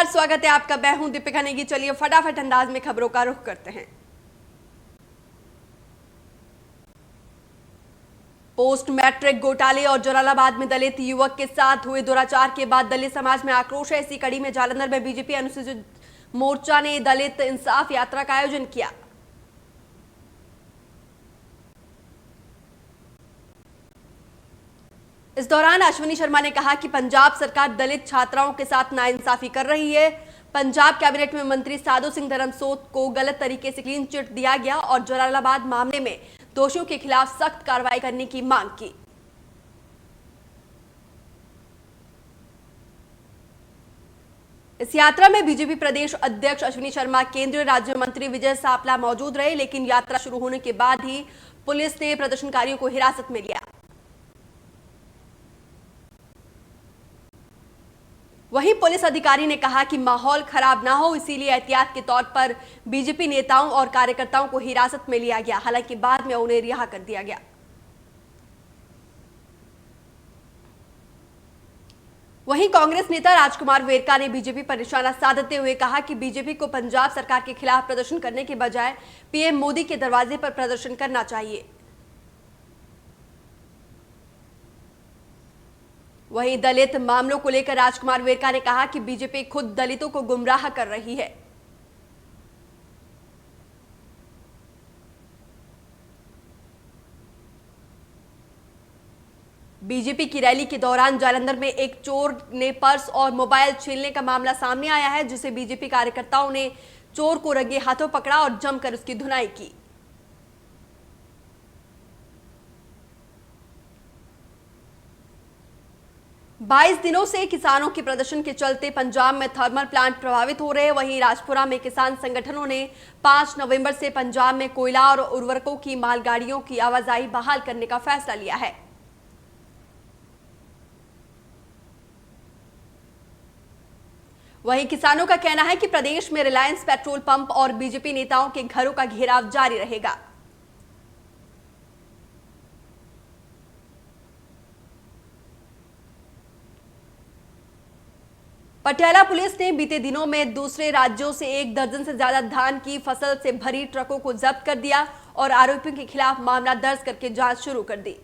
नमस्कार, स्वागत है आपका। मैं हूं दीपिका नेगी। चलिए फटाफट अंदाज में खबरों का रुख करते हैं। पोस्ट मैट्रिक घोटाले और जलालाबाद में दलित युवक के साथ हुए दुराचार के बाद दलित समाज में आक्रोश है। इसी कड़ी में जालंधर में बीजेपी अनुसूचित मोर्चा ने दलित इंसाफ यात्रा का आयोजन किया। इस दौरान अश्विनी शर्मा ने कहा कि पंजाब सरकार दलित छात्राओं के साथ नाइंसाफी कर रही है। पंजाब कैबिनेट में मंत्री साधु सिंह धर्मसोत को गलत तरीके से क्लीन चिट दिया गया और जलालाबाद मामले में दोषियों के खिलाफ सख्त कार्रवाई करने की मांग की। इस यात्रा में बीजेपी प्रदेश अध्यक्ष अश्विनी शर्मा, केंद्रीय राज्य मंत्री विजय सापला मौजूद रहे, लेकिन यात्रा शुरू होने के बाद ही पुलिस ने प्रदर्शनकारियों को हिरासत में लिया। वहीं पुलिस अधिकारी ने कहा कि माहौल खराब ना हो, इसीलिए एहतियात के तौर पर बीजेपी नेताओं और कार्यकर्ताओं को हिरासत में लिया गया। हालांकि बाद में उन्हें रिहा कर दिया गया। वहीं कांग्रेस नेता राजकुमार वेरका ने बीजेपी पर निशाना साधते हुए कहा कि बीजेपी को पंजाब सरकार के खिलाफ प्रदर्शन करने के बजाय पीएम मोदी के दरवाजे पर प्रदर्शन करना चाहिए। वहीं दलित मामलों को लेकर राजकुमार वेरका ने कहा कि बीजेपी खुद दलितों को गुमराह कर रही है। बीजेपी की रैली के दौरान जालंधर में एक चोर ने पर्स और मोबाइल छीनने का मामला सामने आया है, जिसे बीजेपी कार्यकर्ताओं ने चोर को रंगे हाथों पकड़ा और जमकर उसकी धुनाई की। बाईस दिनों से किसानों के प्रदर्शन के चलते पंजाब में थर्मल प्लांट प्रभावित हो रहे हैं। वहीं राजपुरा में किसान संगठनों ने 5 नवंबर से पंजाब में कोयला और उर्वरकों की मालगाड़ियों की आवाजाही बहाल करने का फैसला लिया है। वहीं किसानों का कहना है कि प्रदेश में रिलायंस पेट्रोल पंप और बीजेपी नेताओं के घरों का घेराव जारी रहेगा। पटियाला पुलिस ने बीते दिनों में दूसरे राज्यों से 1 दर्जन से ज्यादा धान की फसल से भरी ट्रकों को जब्त कर दिया और आरोपियों के खिलाफ मामला दर्ज करके जांच शुरू कर दी।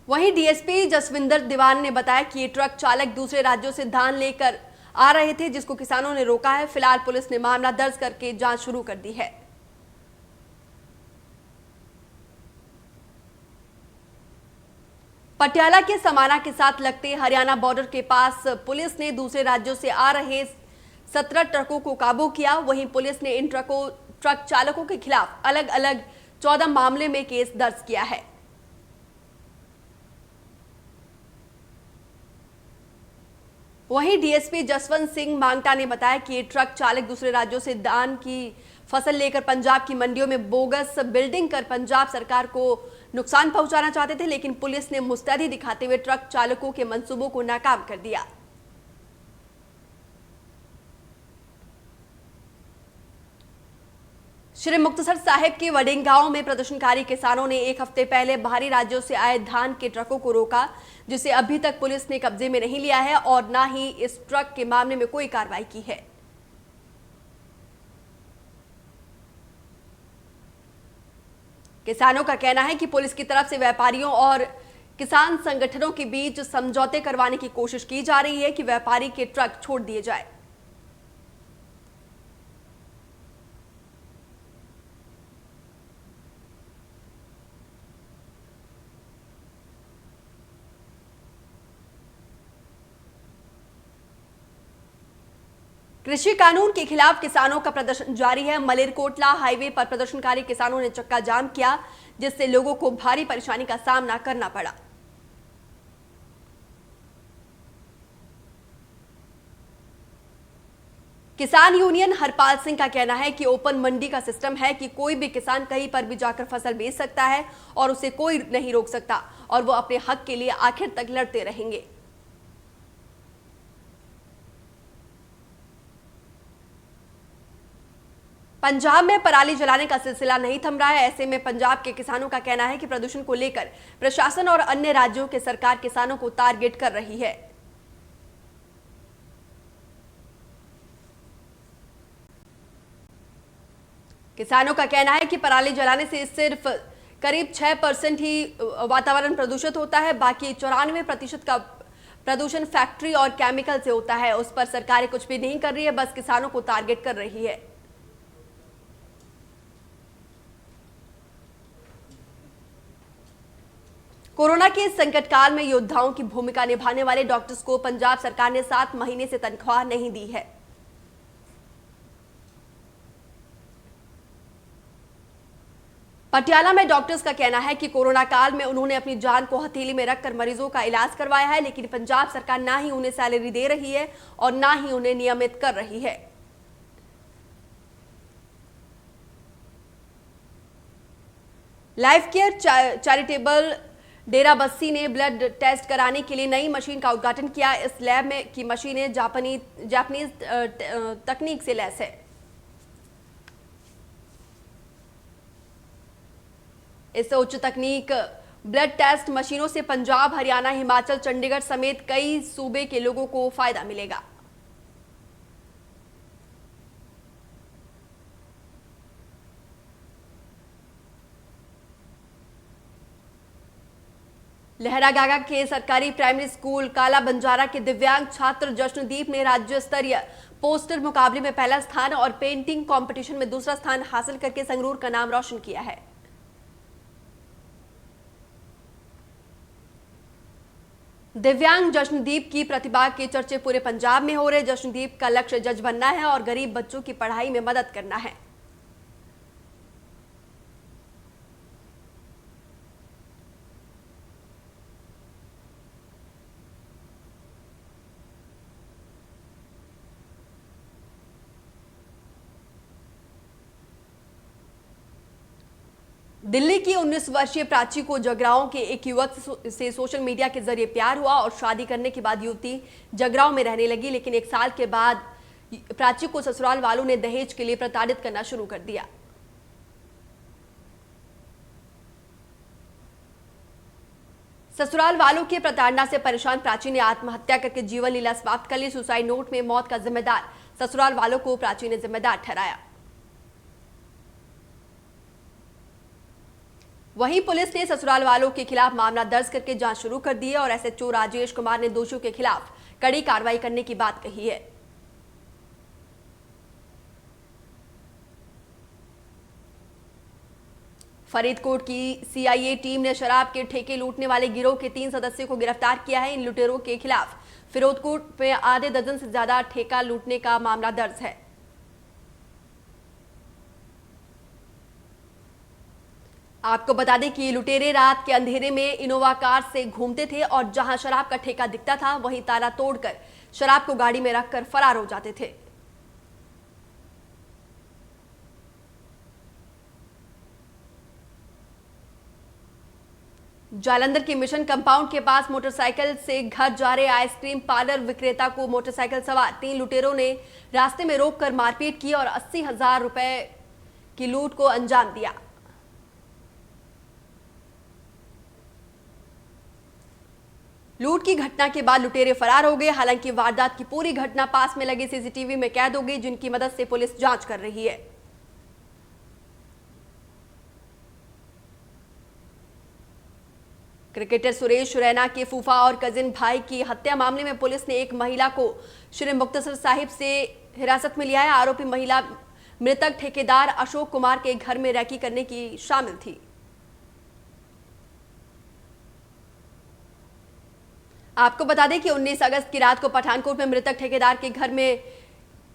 वहीं डीएसपी जसविंदर दीवान ने बताया कि ये ट्रक चालक दूसरे राज्यों से धान लेकर आ रहे थे, जिसको किसानों ने रोका है। फिलहाल पुलिस ने मामला दर्ज करके जांच शुरू कर दी है। पटियाला के समाना के साथ लगते हरियाणा बॉर्डर के पास पुलिस ने दूसरे राज्यों से आ रहे 17 ट्रकों को काबू किया। वहीं पुलिस ने इन ट्रक चालकों के खिलाफ अलग अलग 14 मामले में केस दर्ज किया है। वहीं डीएसपी जसवंत सिंह मांगटा ने बताया कि ये ट्रक चालक दूसरे राज्यों से धान की फसल लेकर पंजाब की मंडियों में बोगस बिल्डिंग कर पंजाब सरकार को नुकसान पहुंचाना चाहते थे, लेकिन पुलिस ने मुस्तैदी दिखाते हुए ट्रक चालकों के मंसूबों को नाकाम कर दिया। श्री मुक्तसर साहिब के वडिंग गांव में प्रदर्शनकारी किसानों ने 1 हफ्ते पहले बाहरी राज्यों से आए धान के ट्रकों को रोका, जिसे अभी तक पुलिस ने कब्जे में नहीं लिया है और न ही इस ट्रक के मामले में कोई कार्रवाई की है। किसानों का कहना है कि पुलिस की तरफ से व्यापारियों और किसान संगठनों के बीच समझौते करवाने की कोशिश की जा रही है कि व्यापारी के ट्रक छोड़ दिए जाए। कृषि कानून के खिलाफ किसानों का प्रदर्शन जारी है। मलेरकोटला हाईवे पर प्रदर्शनकारी किसानों ने चक्का जाम किया, जिससे लोगों को भारी परेशानी का सामना करना पड़ा। किसान यूनियन हरपाल सिंह का कहना है कि ओपन मंडी का सिस्टम है कि कोई भी किसान कहीं पर भी जाकर फसल बेच सकता है और उसे कोई नहीं रोक सकता और वो अपने हक के लिए आखिर तक लड़ते रहेंगे। पंजाब में पराली जलाने का सिलसिला नहीं थम रहा है। ऐसे में पंजाब के किसानों का कहना है कि प्रदूषण को लेकर प्रशासन और अन्य राज्यों की सरकार किसानों को टारगेट कर रही है। किसानों का कहना है कि पराली जलाने से सिर्फ करीब 6% ही वातावरण प्रदूषित होता है, बाकी 94% का प्रदूषण फैक्ट्री और केमिकल से होता है। उस पर सरकारें कुछ भी नहीं कर रही है, बस किसानों को टारगेट कर रही है। कोरोना के संकट काल में योद्धाओं की भूमिका निभाने वाले डॉक्टर्स को पंजाब सरकार ने 7 महीने से तनख्वाह नहीं दी है। पटियाला में डॉक्टर्स का कहना है कि कोरोना काल में उन्होंने अपनी जान को हथेली में रखकर मरीजों का इलाज करवाया है, लेकिन पंजाब सरकार ना ही उन्हें सैलरी दे रही है और ना ही उन्हें नियमित कर रही है। लाइफ केयर चैरिटेबल डेरा बस्सी ने ब्लड टेस्ट कराने के लिए नई मशीन का उद्घाटन किया। इस लैब में की मशीनें जापानीज तकनीक से लैस है। इस उच्च तकनीक ब्लड टेस्ट मशीनों से पंजाब, हरियाणा, हिमाचल, चंडीगढ़ समेत कई सूबे के लोगों को फायदा मिलेगा। लहरागागा के सरकारी प्राइमरी स्कूल काला बंजारा के दिव्यांग छात्र जश्नदीप ने राज्य स्तरीय पोस्टर मुकाबले में पहला स्थान और पेंटिंग कंपटीशन में दूसरा स्थान हासिल करके संगरूर का नाम रोशन किया है। दिव्यांग जश्नदीप की प्रतिभा के चर्चे पूरे पंजाब में हो रहे। जश्नदीप का लक्ष्य जज बनना है और गरीब बच्चों की पढ़ाई में मदद करना है। दिल्ली की 19 वर्षीय प्राची को जगरांव के एक युवक से सोशल मीडिया के जरिए प्यार हुआ और शादी करने के बाद युवती जगरांव में रहने लगी, लेकिन 1 साल के बाद प्राची को ससुराल वालों ने दहेज के लिए प्रताड़ित करना शुरू कर दिया। ससुराल वालों की प्रताड़ना से परेशान प्राची ने आत्महत्या करके जीवन लीला समाप्त कर ली। सुसाइड नोट में मौत का जिम्मेदार ससुराल वालों को प्राची ने जिम्मेदार ठहराया। वहीं पुलिस ने ससुराल वालों के खिलाफ मामला दर्ज करके जांच शुरू कर दी है और एसएचओ राजेश कुमार ने दोषियों के खिलाफ कड़ी कार्रवाई करने की बात कही है। फरीदकोट की सीआईए टीम ने शराब के ठेके लूटने वाले गिरोह के 3 सदस्यों को गिरफ्तार किया है। इन लुटेरों के खिलाफ फरीदकोट में आधे दर्जन से ज्यादा ठेका लूटने का मामला दर्ज है। आपको बता दें कि लुटेरे रात के अंधेरे में इनोवा कार से घूमते थे और जहां शराब का ठेका दिखता था वहीं ताला तोड़कर शराब को गाड़ी में रखकर फरार हो जाते थे। जालंधर के मिशन कंपाउंड के पास मोटरसाइकिल से घर जा रहे आइसक्रीम पार्लर विक्रेता को मोटरसाइकिल सवार 3 लुटेरों ने रास्ते में रोककर मारपीट की और 80,000 रुपए की लूट को अंजाम दिया। लूट की घटना के बाद लुटेरे फरार हो गए। हालांकि वारदात की पूरी घटना पास में लगे सीसीटीवी में कैद हो गई, जिनकी मदद से पुलिस जांच कर रही है। क्रिकेटर सुरेश रैना के फूफा और कजिन भाई की हत्या मामले में पुलिस ने एक महिला को श्री मुक्तसर साहिब से हिरासत में लिया है। आरोपी महिला मृतक ठेकेदार अशोक कुमार के घर में रैकी करने की शामिल थी। आपको बता दें कि 19 अगस्त की रात को पठानकोट में मृतक ठेकेदार के घर में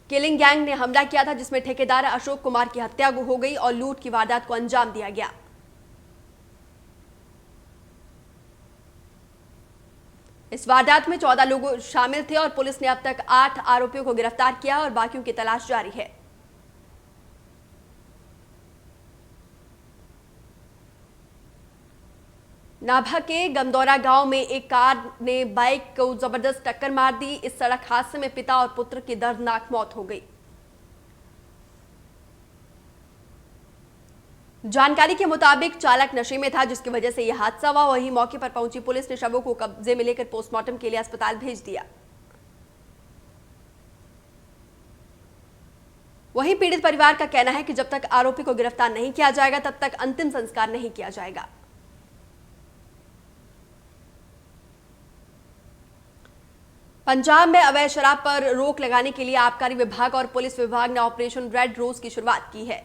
किलिंग गैंग ने हमला किया था, जिसमें ठेकेदार अशोक कुमार की हत्या हो गई और लूट की वारदात को अंजाम दिया गया। इस वारदात में 14 लोग शामिल थे और पुलिस ने अब तक 8 आरोपियों को गिरफ्तार किया और बाकियों की तलाश जारी है। नाभा के गमदौरा गांव में एक कार ने बाइक को जबरदस्त टक्कर मार दी। इस सड़क हादसे में पिता और पुत्र की दर्दनाक मौत हो गई। जानकारी के मुताबिक चालक नशे में था, जिसकी वजह से यह हादसा हुआ। वहीं मौके पर पहुंची पुलिस ने शवों को कब्जे में लेकर पोस्टमार्टम के लिए अस्पताल भेज दिया। वहीं पीड़ित परिवार का कहना है कि जब तक आरोपी को गिरफ्तार नहीं किया जाएगा तब तक अंतिम संस्कार नहीं किया जाएगा। पंजाब में अवैध शराब पर रोक लगाने के लिए आबकारी विभाग और पुलिस विभाग ने ऑपरेशन रेड रोज की शुरुआत की है।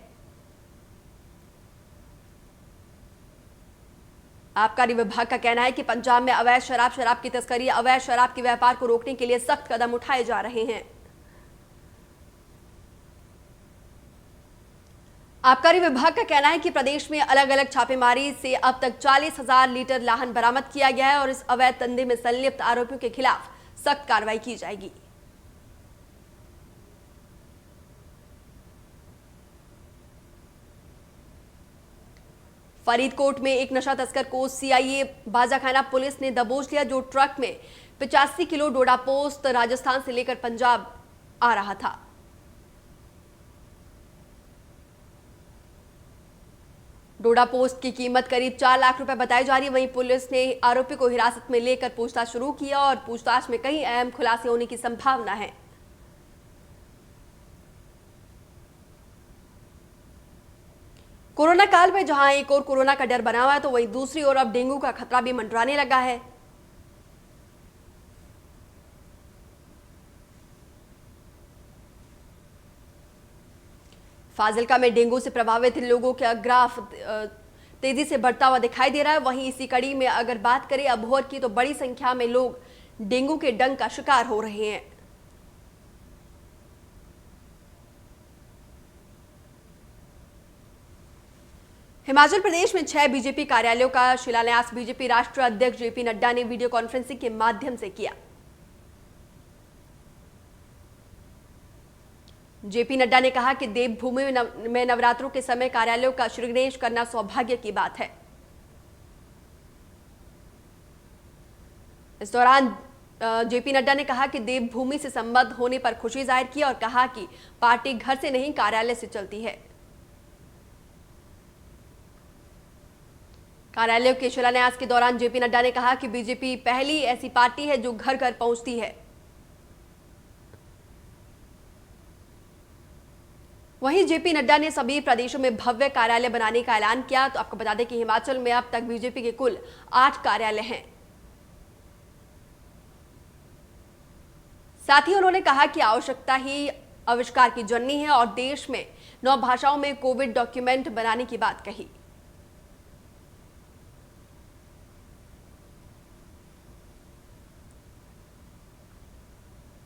आबकारी विभाग का कहना है कि पंजाब में अवैध शराब की तस्करी, अवैध शराब के व्यापार को रोकने के लिए सख्त कदम उठाए जा रहे हैं। आबकारी विभाग का कहना है कि प्रदेश में अलग अलग छापेमारी से अब तक 40,000 लीटर लाहन बरामद किया गया है और इस अवैध धंधे में संलिप्त आरोपियों के खिलाफ सख्त कार्रवाई की जाएगी। फरीदकोट में एक नशा तस्कर को सीआईए बाजाखाना पुलिस ने दबोच लिया, जो ट्रक में 85 किलो डोडा पोस्त राजस्थान से लेकर पंजाब आ रहा था। डोडा पोस्ट की कीमत करीब 4 लाख रुपए बताई जा रही है। वहीं पुलिस ने आरोपी को हिरासत में लेकर पूछताछ शुरू किया और पूछताछ में कई अहम खुलासे होने की संभावना है। कोरोना काल में जहां एक और कोरोना का डर बना हुआ है, तो वहीं दूसरी ओर अब डेंगू का खतरा भी मंडराने लगा है। फाजिल्का में डेंगू से प्रभावित लोगों का ग्राफ तेजी से बढ़ता हुआ दिखाई दे रहा है। वहीं इसी कड़ी में अगर बात करें अबोहर की, तो बड़ी संख्या में लोग डेंगू के डंक का शिकार हो रहे हैं। हिमाचल प्रदेश में 6 बीजेपी कार्यालयों का शिलान्यास बीजेपी राष्ट्रीय अध्यक्ष जेपी नड्डा ने वीडियो कॉन्फ्रेंसिंग के माध्यम से किया। जेपी नड्डा ने कहा कि देवभूमि में नवरात्रों के समय कार्यालयों का श्रीगणेश करना सौभाग्य की बात है। इस दौरान जेपी नड्डा ने कहा कि देवभूमि से संबद्ध होने पर खुशी जाहिर की और कहा कि पार्टी घर से नहीं कार्यालय से चलती है। कार्यालयों के शिलान्यास के दौरान जेपी नड्डा ने कहा कि बीजेपी पहली ऐसी पार्टी है जो घर घर पहुंचती है। वहीं जेपी नड्डा ने सभी प्रदेशों में भव्य कार्यालय बनाने का ऐलान किया। तो आपको बता दें कि हिमाचल में अब तक बीजेपी के कुल 8 कार्यालय हैं। साथ ही उन्होंने कहा कि आवश्यकता ही आविष्कार की जननी है और देश में 9 भाषाओं में कोविड डॉक्यूमेंट बनाने की बात कही।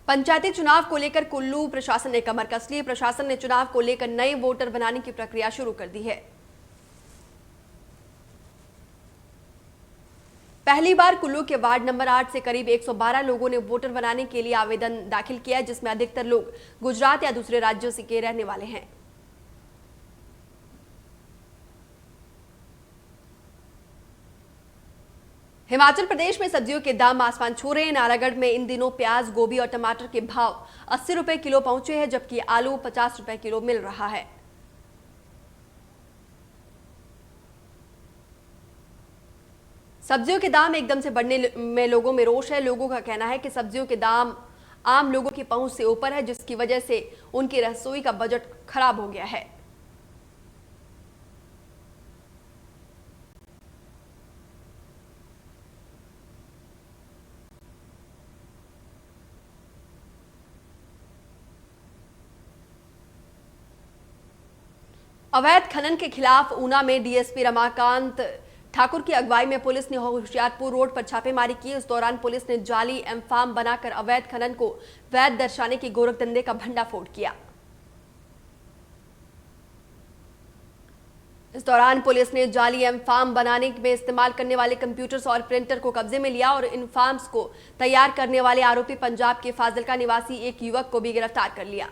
पंचायती चुनाव को लेकर कुल्लू प्रशासन ने कमर कस ली। प्रशासन ने चुनाव को लेकर नए वोटर बनाने की प्रक्रिया शुरू कर दी है। पहली बार कुल्लू के वार्ड नंबर 8 से करीब 112 लोगों ने वोटर बनाने के लिए आवेदन दाखिल किया है, जिसमें अधिकतर लोग गुजरात या दूसरे राज्यों से के रहने वाले हैं। हिमाचल प्रदेश में सब्जियों के दाम आसमान छू रहे हैं। नालागढ़ में इन दिनों प्याज, गोभी और टमाटर के भाव 80 रुपए किलो पहुंचे हैं, जबकि आलू 50 रुपए किलो मिल रहा है। सब्जियों के दाम एकदम से बढ़ने में लोगों में रोष है। लोगों का कहना है कि सब्जियों के दाम आम लोगों की पहुंच से ऊपर है, जिसकी वजह से उनकी रसोई का बजट खराब हो गया है। अवैध खनन के खिलाफ ऊना में डीएसपी रमाकांत ठाकुर की अगुवाई में पुलिस ने होशियारपुर रोड पर छापेमारी की। इस दौरान पुलिस ने जाली एम-फार्म बनाकर अवैध खनन को वैध दर्शाने की गोरखधंधे का भंडाफोड़ किया। इस दौरान पुलिस ने जाली एम-फार्म बनाने में इस्तेमाल करने वाले कंप्यूटर्स और प्रिंटर को कब्जे में लिया और इन फार्म्स को तैयार करने वाले आरोपी पंजाब के फाजिल्का निवासी एक युवक को भी गिरफ्तार कर लिया।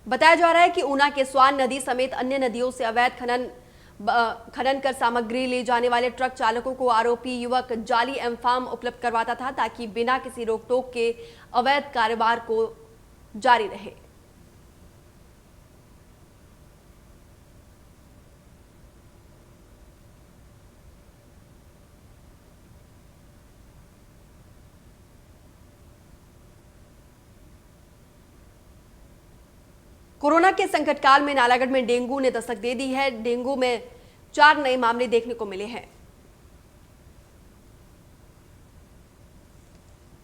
बताया जा रहा है कि ऊना के स्वान नदी समेत अन्य नदियों से अवैध खनन कर सामग्री ले जाने वाले ट्रक चालकों को आरोपी युवक जाली एम-फार्म उपलब्ध करवाता था, ताकि बिना किसी रोक टोक के अवैध कारोबार को जारी रहे। कोरोना के संकट काल में नालागढ़ में डेंगू ने दस्तक दे दी है। डेंगू में 4 नए मामले देखने को मिले हैं।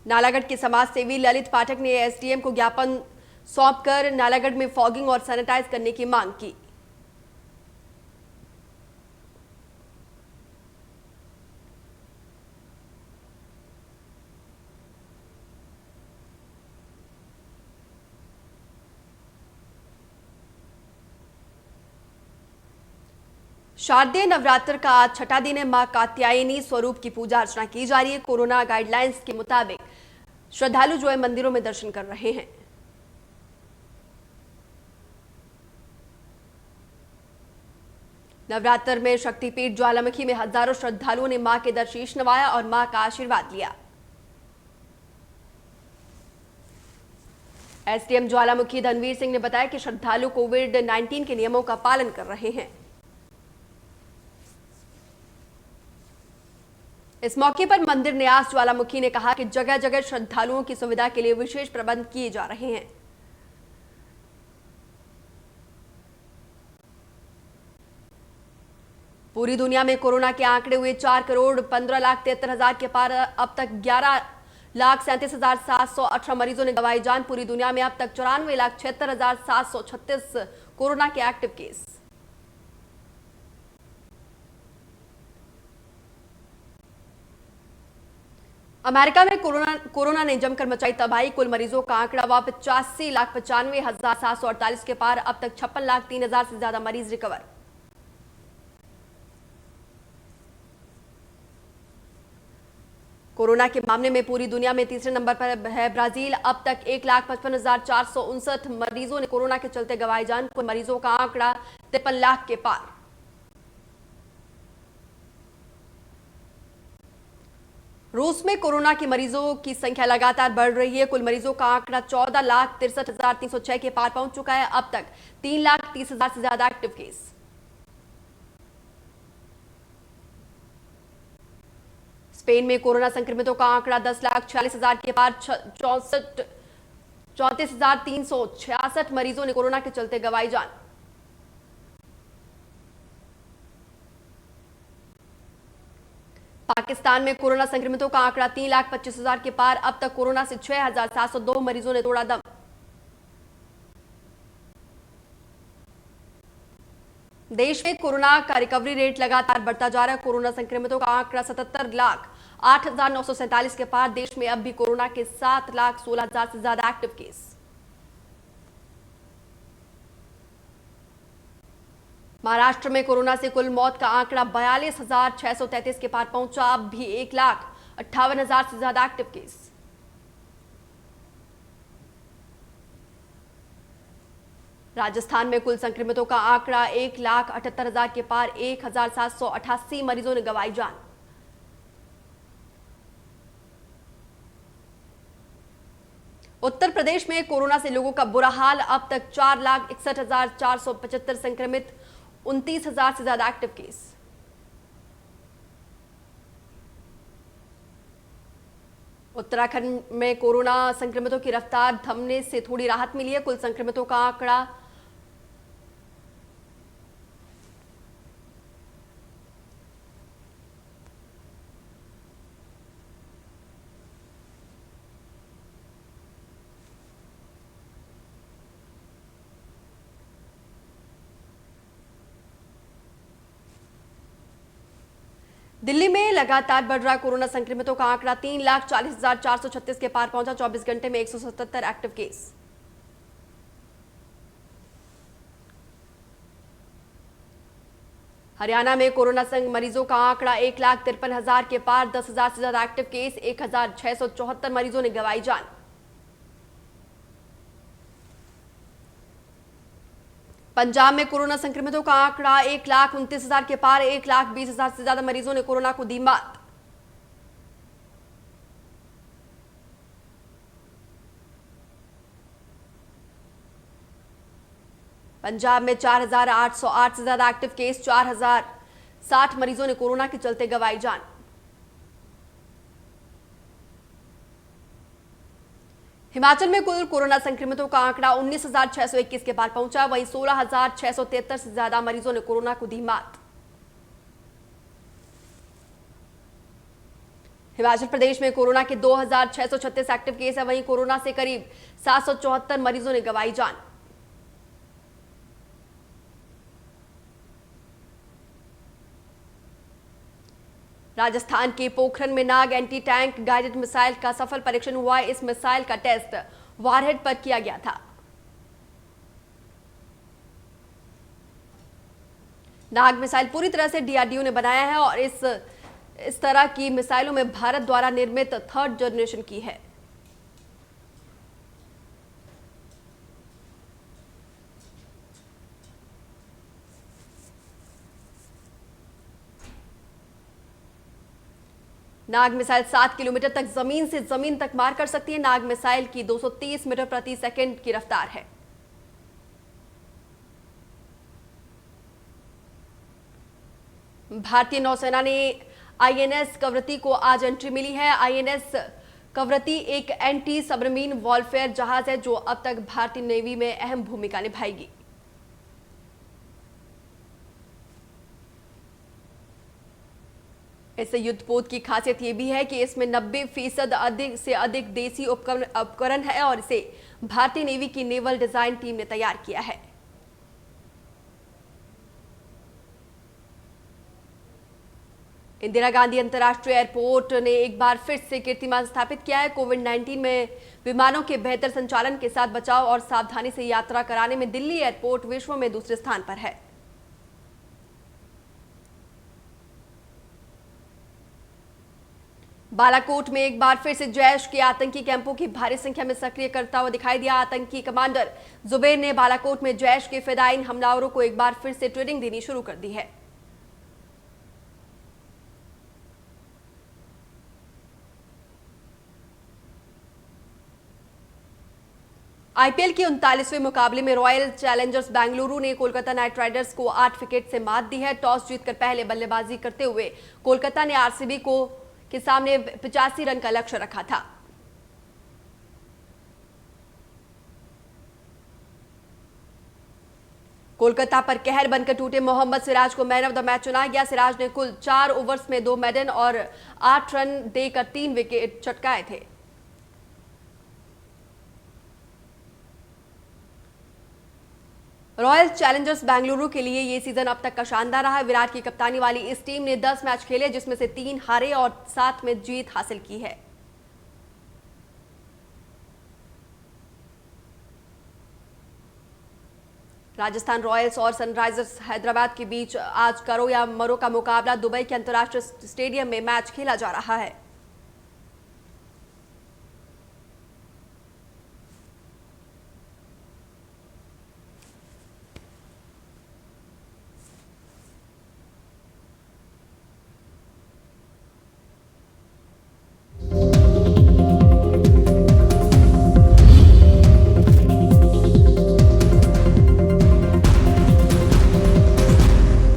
नालागढ़ के समाज सेवी ललित पाठक ने एसडीएम को ज्ञापन सौंपकर नालागढ़ में फॉगिंग और सैनिटाइज करने की मांग की। शारदीय नवरात्र का आज छठा दिन है। मां कात्यायनी स्वरूप की पूजा अर्चना की जा रही है। कोरोना गाइडलाइंस के मुताबिक श्रद्धालु जो है मंदिरों में दर्शन कर रहे हैं। नवरात्र में शक्तिपीठ ज्वालामुखी में हजारों श्रद्धालुओं ने मां के दर शीश नवाया और मां का आशीर्वाद लिया। एसडीएम ज्वालामुखी धनवीर सिंह ने बताया कि श्रद्धालु कोविड-19 के नियमों का पालन कर रहे हैं। इस मौके पर मंदिर न्यास ज्वालामुखी ने कहा कि जगह जगह श्रद्धालुओं की सुविधा के लिए विशेष प्रबंध किए जा रहे हैं। पूरी दुनिया में कोरोना के आंकड़े हुए 4,15,73,000 के पार। अब तक 11,37,718 मरीजों ने गंवाई जान। पूरी दुनिया में अब तक 94,76,736 कोरोना के एक्टिव केस। अमेरिका में कोरोना ने जमकर मचाई तबाही। कुल मरीजों का आंकड़ा हुआ 85,95,748 के पार। अब तक 56,03,000 से ज्यादा मरीज रिकवर। कोरोना के मामले में पूरी दुनिया में तीसरे नंबर पर है ब्राजील। अब तक 1,55,459 मरीजों ने कोरोना के चलते गंवाई जान। कुल मरीजों का आंकड़ा 53 लाख के पार। रूस में कोरोना के मरीजों की संख्या लगातार बढ़ रही है। कुल मरीजों का आंकड़ा 14,63,306 के पार पहुंच चुका है। अब तक 3,30,000 से ज्यादा एक्टिव केस। स्पेन में कोरोना संक्रमितों का आंकड़ा 10,46,000 के पार। 34,366 मरीजों ने कोरोना के चलते गंवाई जान। पाकिस्तान में कोरोना संक्रमितों का आंकड़ा 3,25,000 के पार। अब तक कोरोना से 6,702 मरीजों ने तोड़ा दम। देश में कोरोना का रिकवरी रेट लगातार बढ़ता जा रहा है। कोरोना संक्रमितों का आंकड़ा 77,08,947 के पार। देश में अब भी कोरोना के 7,16,000 से ज्यादा एक्टिव केस। महाराष्ट्र में कोरोना से कुल मौत का आंकड़ा 42,633 के पार पहुंचा। अब भी 1,58,000 से ज्यादा एक्टिव केस। राजस्थान में कुल संक्रमितों का आंकड़ा 1,78,000 के पार। 1,788 मरीजों ने गंवाई जान। उत्तर प्रदेश में कोरोना से लोगों का बुरा हाल। अब तक 4,61,475 संक्रमित। 29,000 से ज्यादा एक्टिव केस। उत्तराखंड में कोरोना संक्रमितों की रफ्तार थमने से थोड़ी राहत मिली है। कुल संक्रमितों का आंकड़ा 3,40,000 दिल्ली में लगातार बढ़ रहा कोरोना संक्रमितों का आंकड़ा 3,40,436 के पार पहुंचा। 24 घंटे में 177 एक्टिव केस। हरियाणा में कोरोना संग मरीजों का आंकड़ा 1,53,000 के पार। 10,000 से ज्यादा एक्टिव केस। 1,674 मरीजों ने गंवाई जान। पंजाब में कोरोना संक्रमितों का आंकड़ा 1,29,000 के पार। 1,20,000 से ज्यादा मरीजों ने कोरोना को दी मात। पंजाब में 4,808 से ज्यादा एक्टिव केस। 4,060 मरीजों ने कोरोना के चलते गंवाई जान। हिमाचल में कुल कोरोना संक्रमितों का आंकड़ा 19,621 के पार पहुंचा। वहीं 16,673 से ज्यादा मरीजों ने कोरोना को दी मात। हिमाचल प्रदेश में कोरोना के 2,636 एक्टिव केस है। वहीं कोरोना से करीब 774 मरीजों ने गंवाई जान। राजस्थान के पोखरण में नाग एंटी टैंक गाइडेड मिसाइल का सफल परीक्षण हुआ है। इस मिसाइल का टेस्ट वारहेड पर किया गया था। नाग मिसाइल पूरी तरह से डीआरडीओ ने बनाया है और इस तरह की मिसाइलों में भारत द्वारा निर्मित 3rd जनरेशन की है। नाग मिसाइल 7 किलोमीटर तक जमीन से जमीन तक मार कर सकती है। नाग मिसाइल की 230 मीटर प्रति सेकंड की रफ्तार है। भारतीय नौसेना ने आईएनएस कवरत्ती को आज एंट्री मिली है। आईएनएस कवरत्ती एक एंटी सबमरीन वॉरफेयर जहाज है जो अब तक भारतीय नेवी में अहम भूमिका निभाएगी। इस युद्धपोत की खासियत यह भी है कि इसमें 90% अधिक से अधिक देसी उपकरण है और इसे भारतीय नेवी की नेवल डिजाइन टीम ने तैयार किया है। इंदिरा गांधी अंतर्राष्ट्रीय एयरपोर्ट ने एक बार फिर से कीर्तिमान स्थापित किया है। कोविड-19 में विमानों के बेहतर संचालन के साथ बचाव और सावधानी से यात्रा कराने में दिल्ली एयरपोर्ट विश्व में दूसरे स्थान पर है। बालाकोट में एक बार फिर से जैश के आतंकी कैंपों की भारी संख्या में सक्रिय करता हुआ दिखाई दिया। आतंकी कमांडर जुबैर ने बालाकोट में जैश के फिदायीन हमलावरों को एक बार फिर से ट्रेनिंग देनी शुरू कर दी है। आईपीएल के 39वें मुकाबले में रॉयल चैलेंजर्स बेंगलुरु ने कोलकाता नाइट राइडर्स को 8 विकेट से मात दी है। टॉस जीतकर पहले बल्लेबाजी करते हुए कोलकाता ने आरसीबी के सामने 85 रन का लक्ष्य रखा था। कोलकाता पर कहर बनकर टूटे मोहम्मद सिराज को मैन ऑफ द मैच चुना गया। सिराज ने कुल 4 ओवर्स में 2 मेडन और 8 रन देकर 3 विकेट चटकाए थे। रॉयल चैलेंजर्स बेंगलुरु के लिए यह सीजन अब तक का शानदार रहा है। विराट की कप्तानी वाली इस टीम ने 10 मैच खेले जिसमें से 3 हारे और 7 में जीत हासिल की है। राजस्थान रॉयल्स और सनराइजर्स हैदराबाद के बीच आज करो या मरो का मुकाबला दुबई के अंतर्राष्ट्रीय स्टेडियम में मैच खेला जा रहा है।